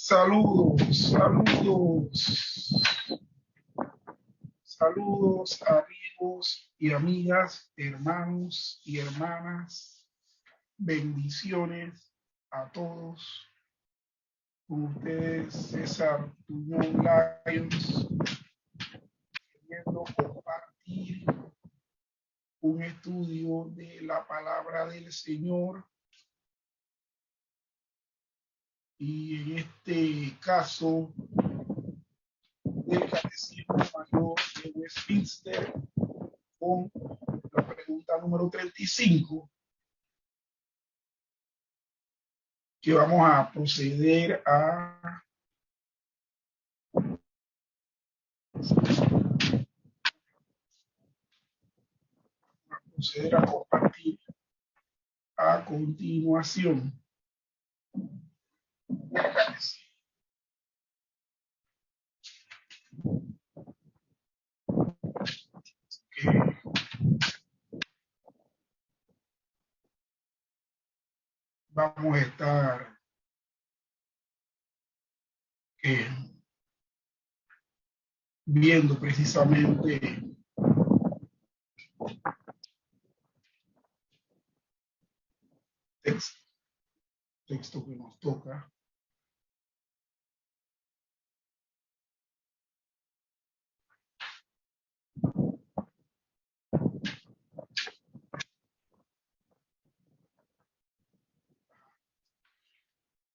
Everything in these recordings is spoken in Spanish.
Saludos, saludos, saludos amigos y amigas, hermanos y hermanas, bendiciones a todos. Con ustedes César Tuñón Lyons, queriendo compartir un estudio de la palabra del Señor. Y en este caso del Catecismo Mayor de Westminster, con la pregunta número 35, que vamos a proceder a compartir a continuación. Vamos a estar viendo precisamente texto que nos toca.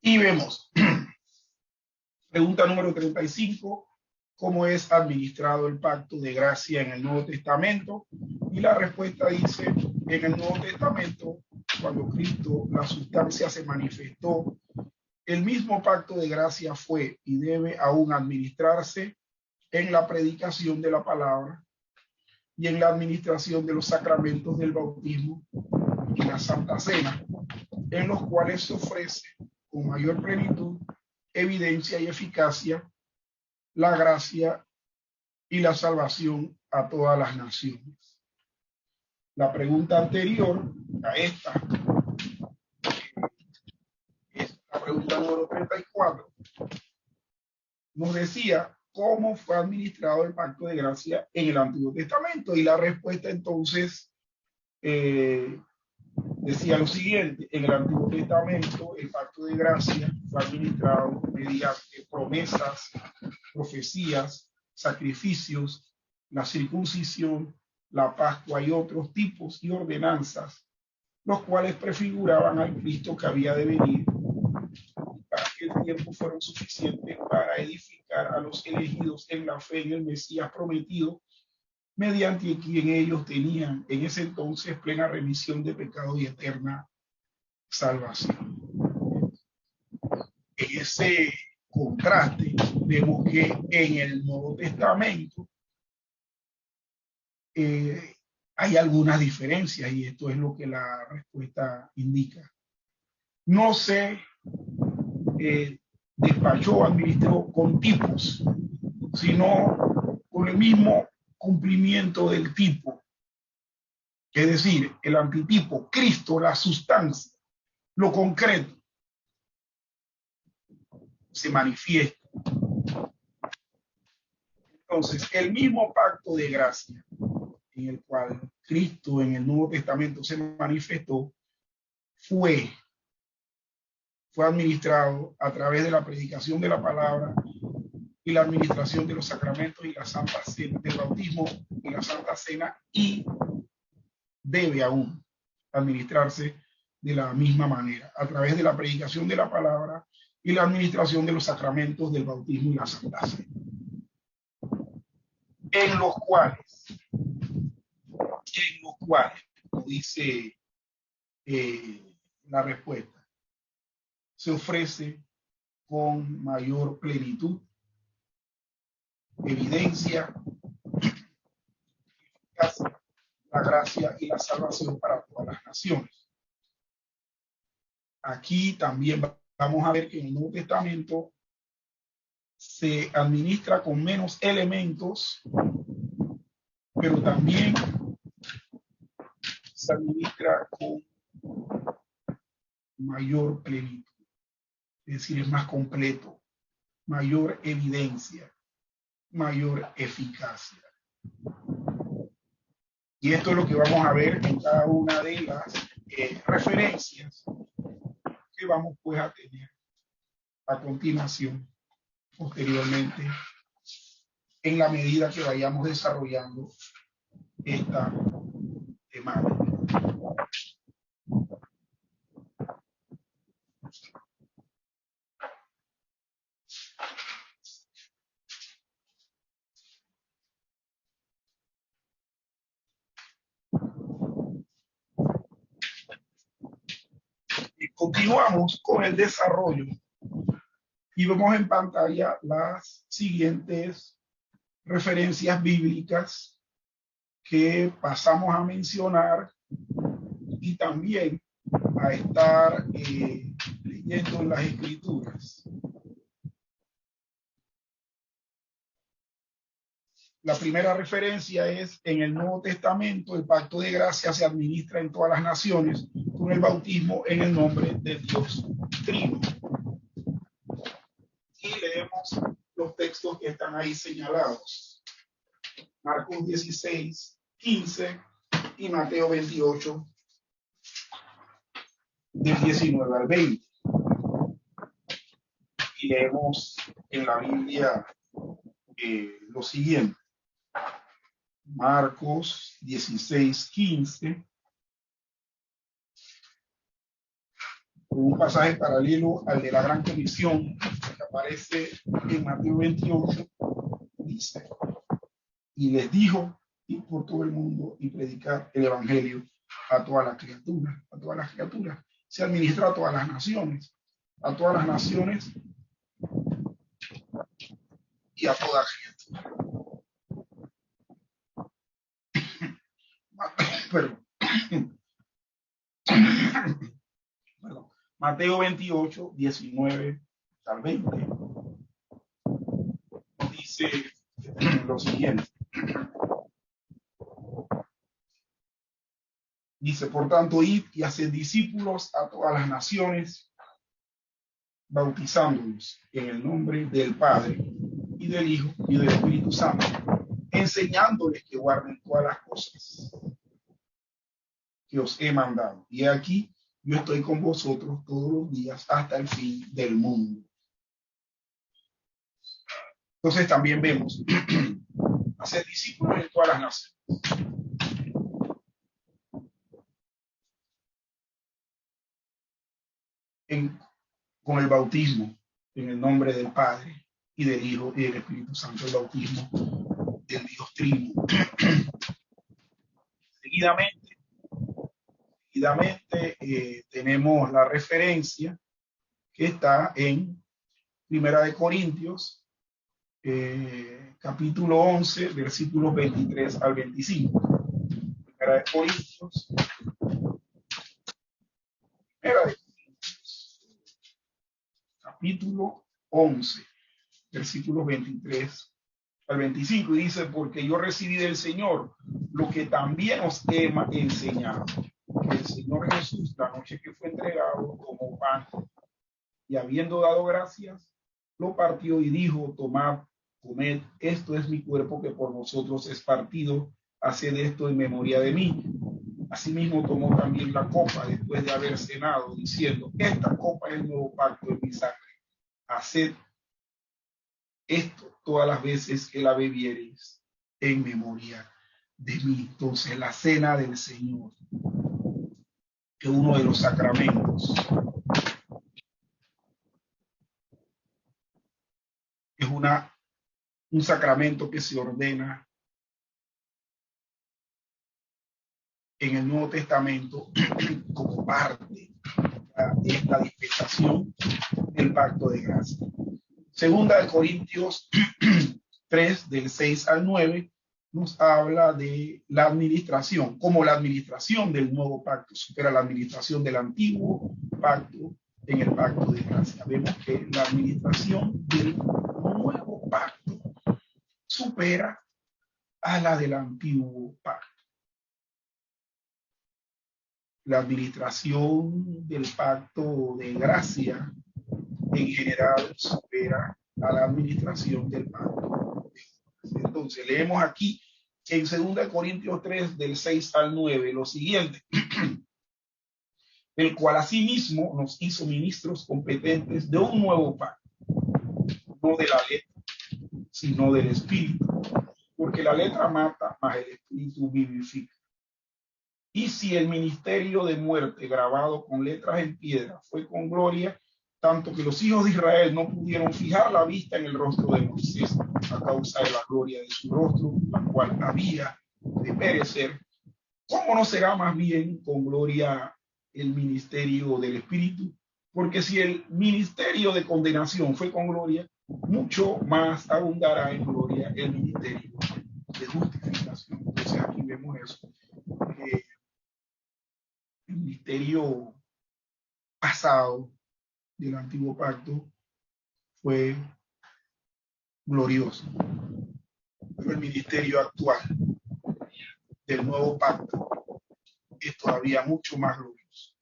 Y vemos, pregunta número 35, ¿cómo es administrado el pacto de gracia en el Nuevo Testamento? Y la respuesta dice, en el Nuevo Testamento, cuando Cristo, la sustancia, se manifestó, el mismo pacto de gracia fue y debe aún administrarse en la predicación de la palabra y en la administración de los sacramentos del bautismo y la Santa Cena, en los cuales se ofrece con mayor plenitud, evidencia y eficacia la gracia y la salvación a todas las naciones. La pregunta anterior a esta es la pregunta número 34. Nos decía cómo fue administrado el pacto de gracia en el Antiguo Testamento, y la respuesta entonces decía lo siguiente: en el Antiguo Testamento el pacto de gracia fue administrado mediante promesas, profecías, sacrificios, la circuncisión, la Pascua y otros tipos y ordenanzas, los cuales prefiguraban al Cristo que había de venir, para que el tiempo fuera suficiente para edificar a los elegidos en la fe en el Mesías prometido, mediante quien ellos tenían en ese entonces plena remisión de pecado y eterna salvación. En ese contraste vemos que en el Nuevo Testamento hay algunas diferencias, y esto es lo que la respuesta indica. No se despachó, administró con tipos, sino con el mismo cumplimiento del tipo. Es decir, el antitipo, Cristo, la sustancia, lo concreto, se manifiesta. Entonces, el mismo pacto de gracia en el cual Cristo en el Nuevo Testamento se manifestó fue administrado a través de la predicación de la palabra y la administración de los sacramentos y la Santa Cena, del bautismo y la Santa Cena, y debe aún administrarse de la misma manera, a través de la predicación de la palabra y la administración de los sacramentos del bautismo y la Santa Cena, en los cuales, como dice la respuesta, se ofrece con mayor plenitud, evidencia, eficacia, la gracia y la salvación para todas las naciones. Aquí también vamos a ver que en el Nuevo Testamento se administra con menos elementos, pero también se administra con mayor plenitud, es decir, es más completo, mayor evidencia, mayor eficacia. Y esto es lo que vamos a ver en cada una de las referencias que vamos pues a tener a continuación, posteriormente, en la medida que vayamos desarrollando esta temática. Y continuamos con el desarrollo y vemos en pantalla las siguientes referencias bíblicas que pasamos a mencionar y también a estar leyendo en las escrituras. La primera referencia es en el Nuevo Testamento: el pacto de gracia se administra en todas las naciones con el bautismo en el nombre de Dios Trino. Y leemos los textos que están ahí señalados: Marcos 16, 15 y Mateo 28, del 19 al 20. Y leemos en la Biblia lo siguiente: Marcos 16, 15, un pasaje paralelo al de la Gran Comisión que aparece en Mateo 28, dice: y les dijo, ir por todo el mundo y predicar el evangelio a todas las criaturas, a todas las criaturas. Se administra a todas las naciones y a toda criatura. Perdón. Perdón. Mateo 28, 19 al 20 dice lo siguiente. Dice: por tanto, id y haced discípulos a todas las naciones, bautizándolos en el nombre del Padre y del Hijo y del Espíritu Santo, enseñándoles que guarden todas las cosas que os he mandado. Y aquí yo estoy con vosotros todos los días hasta el fin del mundo. Entonces también vemos hacer discípulos en todas las naciones. Con el bautismo en el nombre del Padre y del Hijo y del Espíritu Santo, el bautismo del Dios Trino. Seguidamente tenemos la referencia que está en Primera de Corintios, capítulo 11, versículos 23 al 25. Primera de Corintios, capítulo 11, versículos 23 al 25, y dice: porque yo recibí del Señor lo que también os he enseñado, que el Señor Jesús, la noche que fue entregado, tomó pan y, habiendo dado gracias, lo partió y dijo: tomad, comed, esto es mi cuerpo que por vosotros es partido, haced esto en memoria de mí. Asimismo tomó también la copa después de haber cenado, diciendo: esta copa es el nuevo pacto en mi sangre, haced esto todas las veces que la bebiereis en memoria de mí. Entonces, la cena del Señor, que es uno de los sacramentos, es un sacramento que se ordena en el Nuevo Testamento como parte de esta dispensación del pacto de gracia. Segunda de Corintios 3, del 6 al 9, nos habla de la administración, como la administración del nuevo pacto supera la administración del antiguo pacto en el pacto de gracia. Vemos que la administración del nuevo pacto supera a la del antiguo pacto. La administración del pacto de gracia en general supera a la administración del pacto. Entonces, leemos aquí en 2 Corintios 3, del 6 al 9, lo siguiente: el cual asimismo nos hizo ministros competentes de un nuevo pacto, no de la letra, sino del espíritu, porque la letra mata, mas el espíritu vivifica. Y si el ministerio de muerte grabado con letras en piedra fue con gloria, tanto que los hijos de Israel no pudieron fijar la vista en el rostro de Moisés a causa de la gloria de su rostro, la cual había de perecer, ¿cómo no será más bien con gloria el ministerio del Espíritu? Porque si el ministerio de condenación fue con gloria, mucho más abundará en gloria el ministerio de justificación. Entonces aquí vemos eso. El ministerio pasado del antiguo pacto fue glorioso, pero el ministerio actual del nuevo pacto es todavía mucho más glorioso.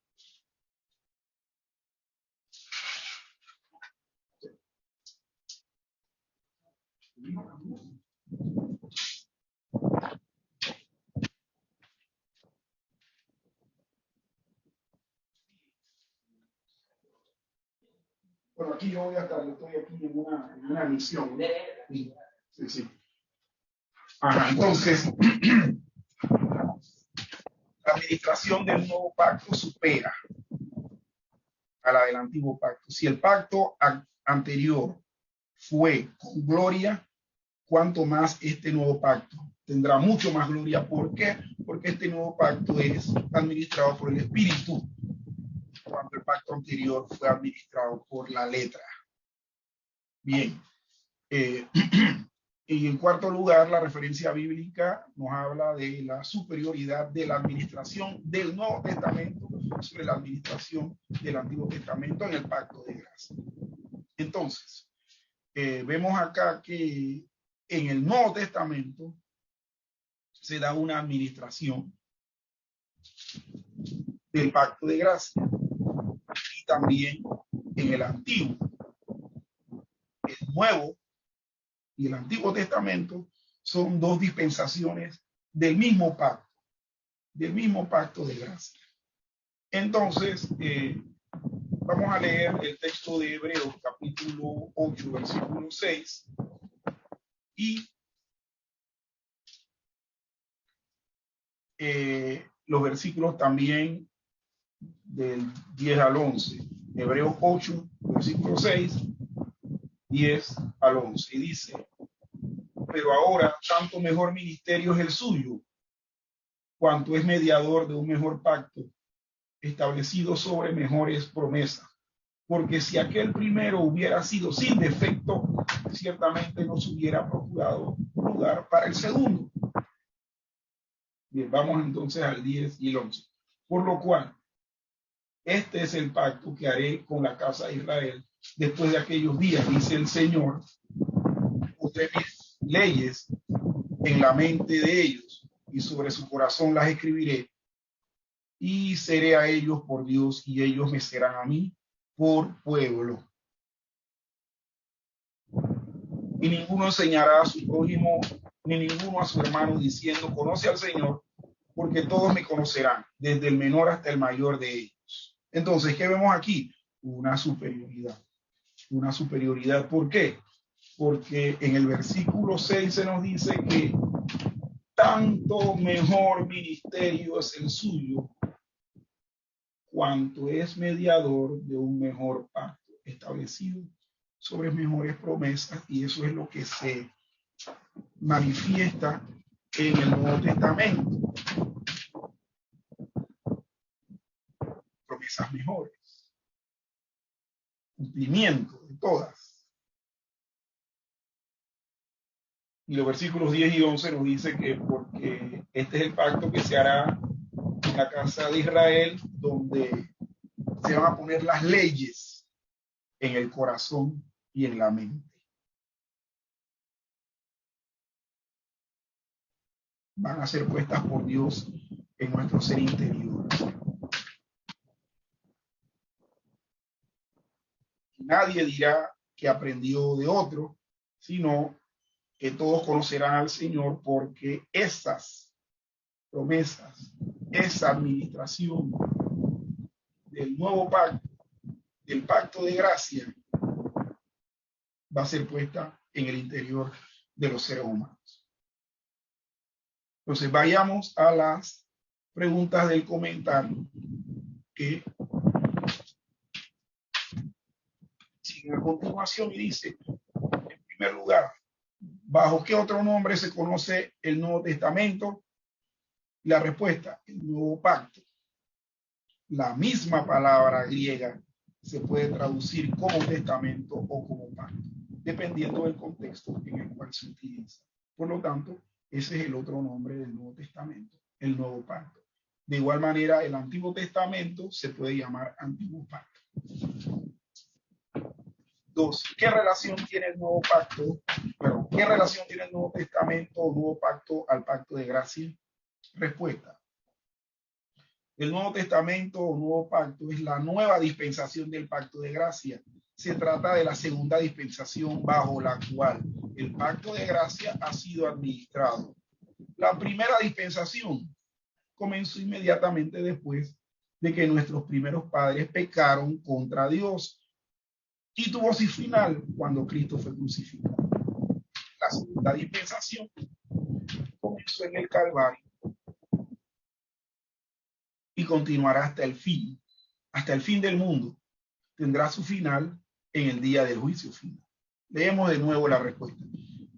Bueno, aquí yo voy a estar, yo estoy aquí en una misión, ¿no? Sí, sí, sí. Ajá, entonces, la administración del nuevo pacto supera a la del antiguo pacto. Si el pacto anterior fue con gloria, cuanto más este nuevo pacto tendrá mucho más gloria. ¿Por qué? Porque este nuevo pacto es administrado por el Espíritu, cuando el pacto anterior fue administrado por la letra. Bien. Y en cuarto lugar, la referencia bíblica nos habla de la superioridad de la administración del Nuevo Testamento sobre la administración del Antiguo Testamento en el pacto de gracia. Entonces, vemos acá que en el Nuevo Testamento se da una administración del pacto de gracia y también en el Antiguo. El Nuevo y el Antiguo Testamento son dos dispensaciones del mismo pacto de gracia. Entonces, vamos a leer el texto de Hebreos, capítulo 8, versículo 6, y los versículos también del 10 al 11. Hebreos 8, versículo 6, 10 al 11. Y dice: pero ahora tanto mejor ministerio es el suyo, cuanto es mediador de un mejor pacto, establecido sobre mejores promesas. Porque si aquel primero hubiera sido sin defecto, ciertamente no se hubiera procurado lugar para el segundo. Bien, vamos entonces al 10 y el 11. Por lo cual, este es el pacto que haré con la casa de Israel después de aquellos días, dice el Señor. Pondré mis leyes en la mente de ellos y sobre su corazón las escribiré, y seré a ellos por Dios y ellos me serán a mí por pueblo. Y ninguno enseñará a su prójimo ni ninguno a su hermano diciendo: conoce al Señor, porque todos me conocerán, desde el menor hasta el mayor de ellos. Entonces, ¿qué vemos aquí? Una superioridad. Una superioridad, ¿por qué? Porque en el versículo 6 se nos dice que tanto mejor ministerio es el suyo, cuanto es mediador de un mejor pacto establecido sobre mejores promesas, y eso es lo que se manifiesta en el Nuevo Testamento. Promesas mejores, cumplimiento de todas. Y los versículos 10 y 11 nos dice que porque este es el pacto que se hará en la casa de Israel, donde se van a poner las leyes en el corazón y en la mente. Van a ser puestas por Dios en nuestro ser interior. Nadie dirá que aprendió de otro, sino que todos conocerán al Señor, porque esas promesas, esa administración del nuevo pacto, del pacto de gracia, va a ser puesta en el interior de los seres humanos. Entonces vayamos a las preguntas del comentario que sigue a continuación y dice, en primer lugar, ¿bajo qué otro nombre se conoce el Nuevo Testamento? La respuesta, el nuevo pacto. La misma palabra griega se puede traducir como testamento o como pacto, dependiendo del contexto en el cual se utiliza. Por lo tanto, ese es el otro nombre del Nuevo Testamento, el nuevo pacto. De igual manera, el Antiguo Testamento se puede llamar Antiguo Pacto. 2. ¿Qué relación tiene el nuevo pacto? Bueno, ¿qué relación tiene el Nuevo Testamento o nuevo pacto al pacto de gracia? Respuesta. El Nuevo Testamento o Nuevo Pacto es la nueva dispensación del Pacto de Gracia. Se trata de la segunda dispensación bajo la cual el Pacto de Gracia ha sido administrado. La primera dispensación comenzó inmediatamente después de que nuestros primeros padres pecaron contra Dios y tuvo su final cuando Cristo fue crucificado. La segunda dispensación comenzó en el Calvario y continuará hasta el fin del mundo. Tendrá su final en el día del juicio final. Leemos de nuevo la respuesta.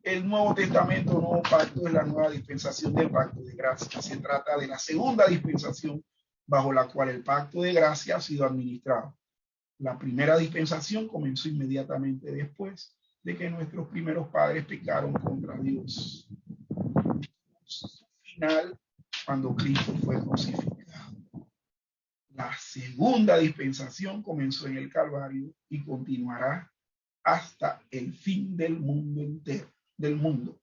El Nuevo Testamento, Nuevo Pacto, es la nueva dispensación del Pacto de Gracia. Se trata de la segunda dispensación bajo la cual el Pacto de Gracia ha sido administrado. La primera dispensación comenzó inmediatamente después de que nuestros primeros padres pecaron contra Dios. Su final cuando Cristo fue crucificado. La segunda dispensación comenzó en el Calvario y continuará hasta el fin del mundo entero, del mundo.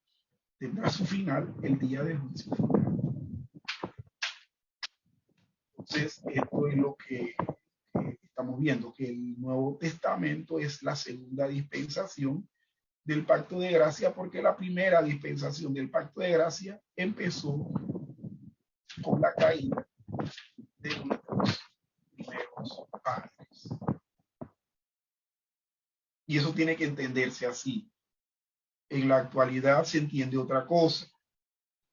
Tendrá su final el día del juicio final. Entonces, esto es lo que estamos viendo, que el Nuevo Testamento es la segunda dispensación del Pacto de Gracia, porque la primera dispensación del Pacto de Gracia empezó con la caída de nuestros primeros padres. Y eso tiene que entenderse así. En la actualidad se entiende otra cosa.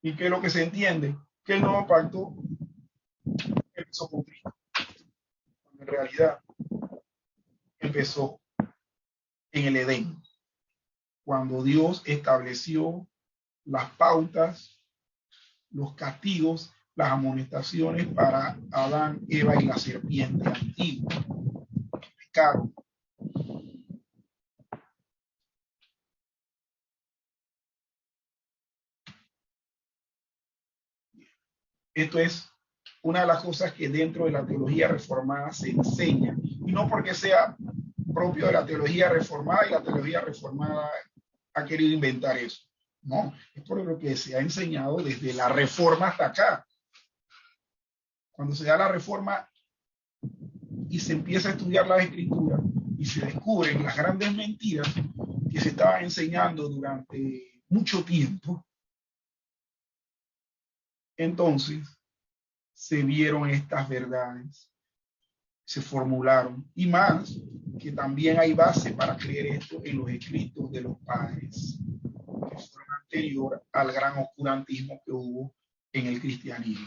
¿Y qué es lo que se entiende? Que el nuevo pacto empezó con Cristo. En realidad, empezó en el Edén, cuando Dios estableció las pautas, los castigos, las amonestaciones para Adán, Eva y la serpiente antigua. Pecaron. Esto es una de las cosas que dentro de la teología reformada se enseña, y no porque sea propio de la teología reformada y la teología reformada ha querido inventar eso. No, es por lo que se ha enseñado desde la reforma hasta acá. Cuando se da la reforma y se empieza a estudiar la escritura y se descubren las grandes mentiras que se estaban enseñando durante mucho tiempo, entonces se vieron estas verdades, se formularon, y más que también hay base para creer esto en los escritos de los padres, que fueron anterior al gran oscurantismo que hubo en el cristianismo.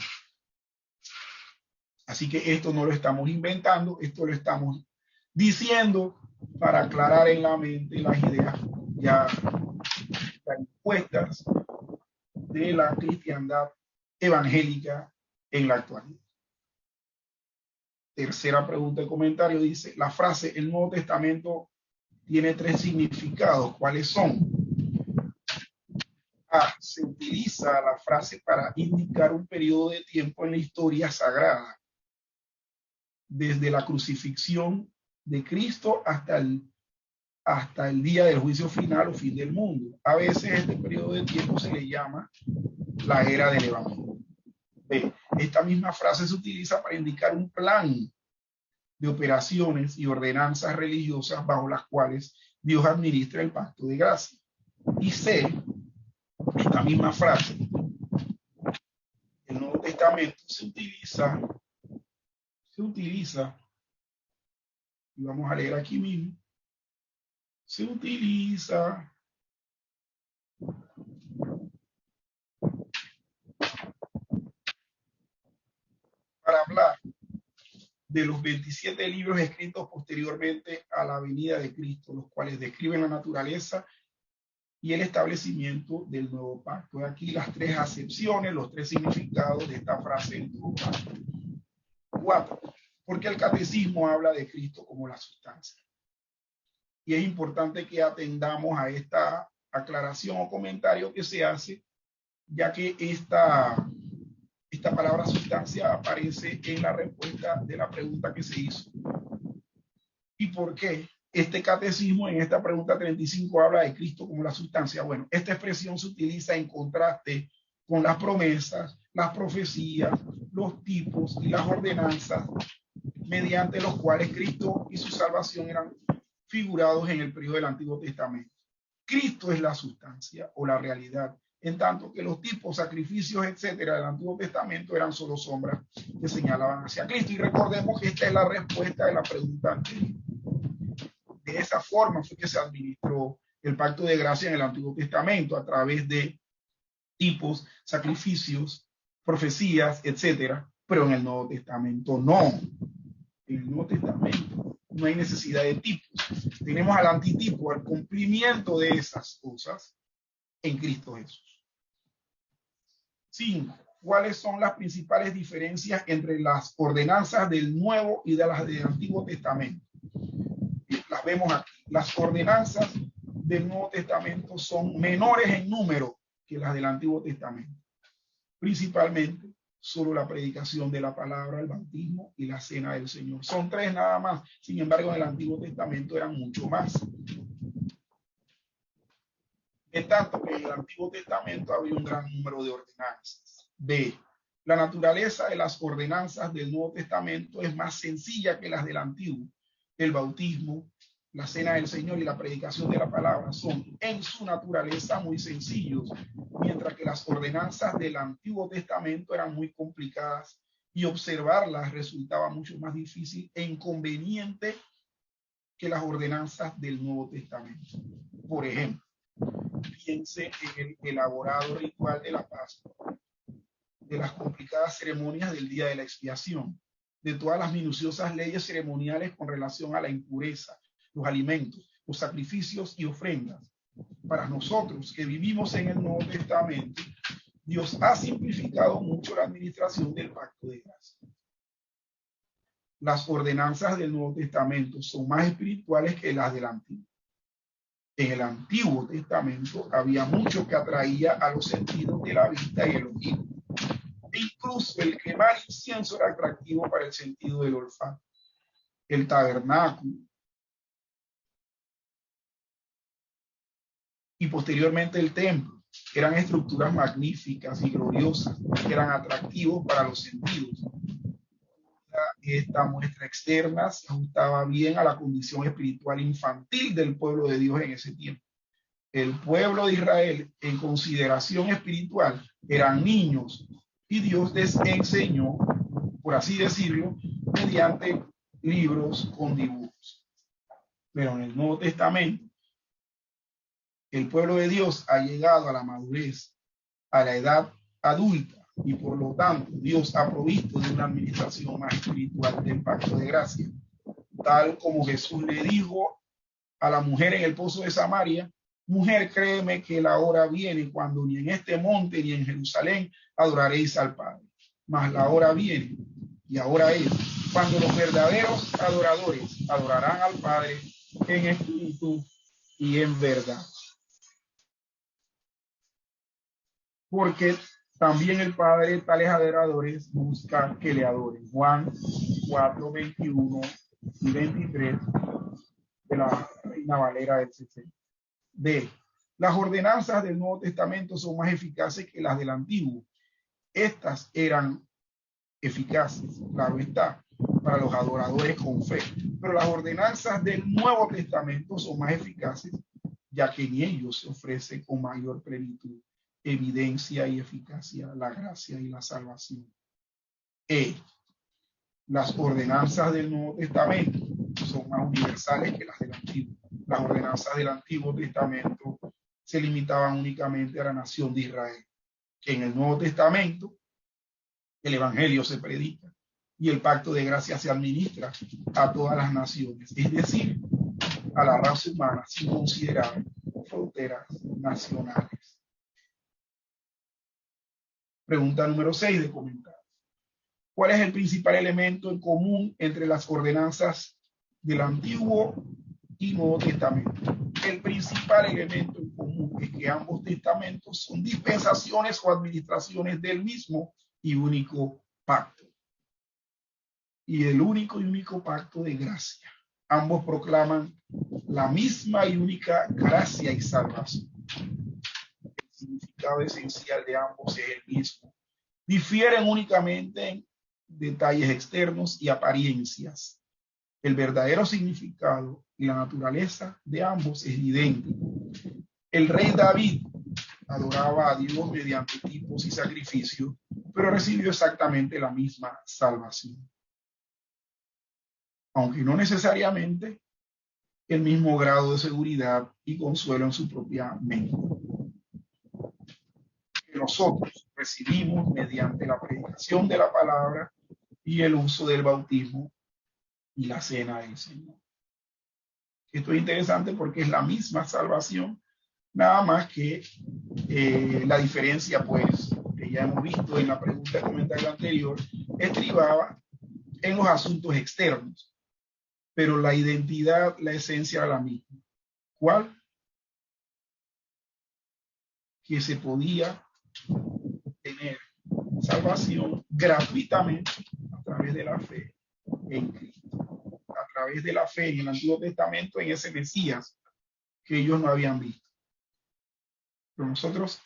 Así que esto no lo estamos inventando, esto lo estamos diciendo para aclarar en la mente las ideas ya impuestas de la cristiandad evangélica en la actualidad. Tercera pregunta y comentario dice, la frase el Nuevo Testamento tiene tres significados. ¿Cuáles son? A. Se utiliza la frase para indicar un periodo de tiempo en la historia sagrada, desde la crucifixión de Cristo hasta el día del juicio final o fin del mundo. A veces este periodo de tiempo se le llama la era del Evangelio. B. Esta misma frase se utiliza para indicar un plan de operaciones y ordenanzas religiosas bajo las cuales Dios administra el pacto de gracia. Y C, esta misma frase, el Nuevo Testamento se utiliza, y vamos a leer aquí mismo, se utiliza para hablar de los 27 libros escritos posteriormente a la venida de Cristo, los cuales describen la naturaleza y el establecimiento del nuevo pacto. Aquí las tres acepciones, los tres significados de esta frase del nuevo pacto. 4. Porque el catecismo habla de Cristo como la sustancia. Y es importante que atendamos a esta aclaración o comentario que se hace, ya que esta palabra sustancia aparece en la respuesta de la pregunta que se hizo. ¿Y por qué este catecismo en esta pregunta 35 habla de Cristo como la sustancia? Bueno, esta expresión se utiliza en contraste con las promesas, las profecías, los tipos y las ordenanzas mediante los cuales Cristo y su salvación eran figurados en el periodo del Antiguo Testamento. Cristo es la sustancia o la realidad, en tanto que los tipos, sacrificios, etcétera, del Antiguo Testamento eran solo sombras que señalaban hacia Cristo. Y recordemos que esta es la respuesta de la pregunta anterior. De esa forma fue que se administró el pacto de gracia en el Antiguo Testamento, a través de tipos, sacrificios, profecías, etcétera, pero en el Nuevo Testamento no. En el Nuevo Testamento no hay necesidad de tipos. Tenemos al antitipo, al cumplimiento de esas cosas en Cristo Jesús. 5. ¿Cuáles son las principales diferencias entre las ordenanzas del Nuevo y de las del Antiguo Testamento? Las vemos aquí. Las ordenanzas del Nuevo Testamento son menores en número que las del Antiguo Testamento. Principalmente, solo la predicación de la palabra, el bautismo y la cena del Señor. Son 3 nada más. Sin embargo, en el Antiguo Testamento eran mucho más. En tanto que en el Antiguo Testamento había un gran número de ordenanzas. B. La naturaleza de las ordenanzas del Nuevo Testamento es más sencilla que las del Antiguo. El bautismo, la cena del Señor y la predicación de la palabra son en su naturaleza muy sencillos, mientras que las ordenanzas del Antiguo Testamento eran muy complicadas y observarlas resultaba mucho más difícil e inconveniente que las ordenanzas del Nuevo Testamento. Por ejemplo, piense en el elaborado ritual de la Pascua, de las complicadas ceremonias del día de la expiación, de todas las minuciosas leyes ceremoniales con relación a la impureza, los alimentos, los sacrificios y ofrendas. Para nosotros que vivimos en el Nuevo Testamento, Dios ha simplificado mucho la administración del pacto de gracia. Las ordenanzas del Nuevo Testamento son más espirituales que las del Antiguo. En el Antiguo Testamento había mucho que atraía a los sentidos de la vista y el oído. E incluso el quemar incienso era atractivo para el sentido del olfato. El tabernáculo y posteriormente el templo eran estructuras magníficas y gloriosas que eran atractivos para los sentidos. Esta muestra externa se ajustaba bien a la condición espiritual infantil del pueblo de Dios en ese tiempo. El pueblo de Israel, en consideración espiritual, eran niños y Dios les enseñó, por así decirlo, mediante libros con dibujos. Pero en el Nuevo Testamento, el pueblo de Dios ha llegado a la madurez, a la edad adulta, y por lo tanto Dios ha provisto de una administración más espiritual del pacto de gracia, tal como Jesús le dijo a la mujer en el pozo de Samaria: mujer, créeme que la hora viene cuando ni en este monte ni en Jerusalén adoraréis al Padre, mas la hora viene, y ahora es, cuando los verdaderos adoradores adorarán al Padre en espíritu y en verdad. Porque también el Padre tales adoradores busca que le adoren. Juan 4, 21 y 23 de la Reina Valera del 60. D. Las ordenanzas del Nuevo Testamento son más eficaces que las del Antiguo. Estas eran eficaces, claro está, para los adoradores con fe. Pero las ordenanzas del Nuevo Testamento son más eficaces, ya que en ellos se ofrece con mayor plenitud, evidencia y eficacia la gracia y la salvación. Las ordenanzas del Nuevo Testamento son más universales que las del Antiguo. Las ordenanzas del Antiguo Testamento se limitaban únicamente a la nación de Israel. En el Nuevo Testamento, el Evangelio se predica y el pacto de gracia se administra a todas las naciones, es decir, a la raza humana sin considerar fronteras nacionales. Pregunta número 6 de comentario. ¿Cuál es el principal elemento en común entre las ordenanzas del Antiguo y Nuevo Testamento? El principal elemento en común es que ambos testamentos son dispensaciones o administraciones del mismo y único pacto. Y el único pacto de gracia. Ambos proclaman la misma y única gracia y salvación. El significado esencial de ambos es el mismo. Difieren únicamente en detalles externos y apariencias. El verdadero significado y la naturaleza de ambos es idéntico. El rey David adoraba a Dios mediante tipos y sacrificios, pero recibió exactamente la misma salvación, aunque no necesariamente el mismo grado de seguridad y consuelo en su propia mente. Que nosotros recibimos mediante la predicación de la palabra y el uso del bautismo y la cena del Señor. Esto es interesante porque es la misma salvación, nada más que la diferencia, pues, que ya hemos visto en la pregunta de comentario anterior, estribaba en los asuntos externos, pero la identidad, la esencia era la misma. ¿Cuál? Que se podía tener salvación gratuitamente a través de la fe en Cristo, a través de la fe en el Antiguo Testamento, en ese Mesías que ellos no habían visto. Pero nosotros,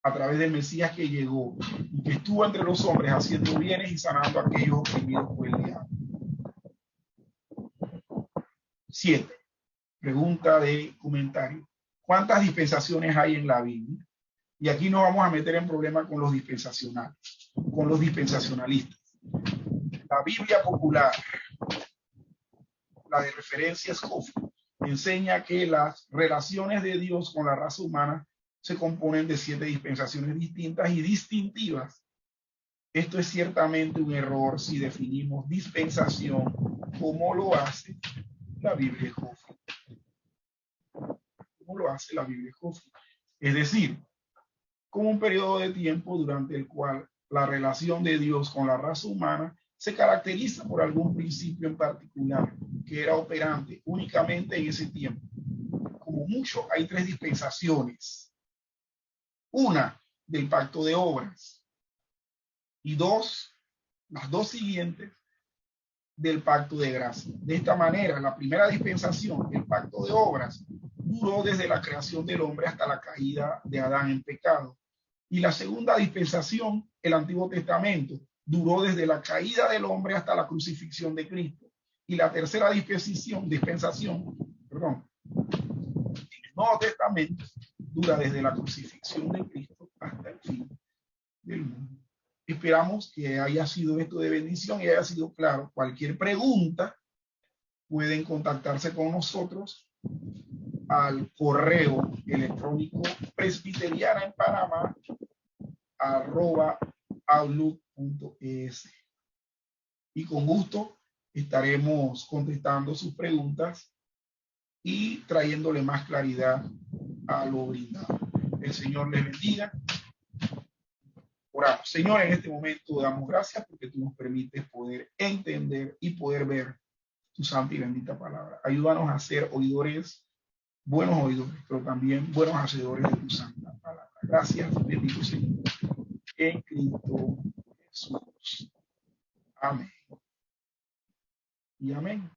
a través del Mesías que llegó y que estuvo entre los hombres haciendo bienes y sanando a aquellos oprimidos por el diablo. 7. Pregunta de comentario. ¿Cuántas dispensaciones hay en la Biblia? Y aquí nos vamos a meter en problema con los dispensacionales, con los dispensacionalistas. La Biblia popular, la de referencia Scofield, enseña que las relaciones de Dios con la raza humana se componen de 7 dispensaciones distintas y distintivas. Esto es ciertamente un error si definimos dispensación como lo hace la Biblia Scofield. Como lo hace la Biblia Scofield. Es decir, como un periodo de tiempo durante el cual la relación de Dios con la raza humana se caracteriza por algún principio en particular que era operante únicamente en ese tiempo. Como mucho, hay 3 dispensaciones. Una del pacto de obras y las dos siguientes del pacto de gracia. De esta manera, la primera dispensación, el pacto de obras, duró desde la creación del hombre hasta la caída de Adán en pecado. Y la segunda dispensación, el Antiguo Testamento, duró desde la caída del hombre hasta la crucifixión de Cristo. Y la tercera dispensación, en el Nuevo Testamento, dura desde la crucifixión de Cristo hasta el fin del mundo. Esperamos que haya sido esto de bendición y haya sido claro. Cualquier pregunta pueden contactarse con nosotros al correo electrónico presbiterianaenpanamá@outlook.es y con gusto estaremos contestando sus preguntas y trayéndole más claridad a lo brindado. El Señor les bendiga. Oramos. Señor, en este momento damos gracias porque tú nos permites poder entender y poder ver tu santa y bendita palabra. Ayúdanos a ser oidores, buenos oidores, pero también buenos hacedores de tu santa palabra. Gracias, bendito Señor. En Cristo Jesús. Amén. Y amén.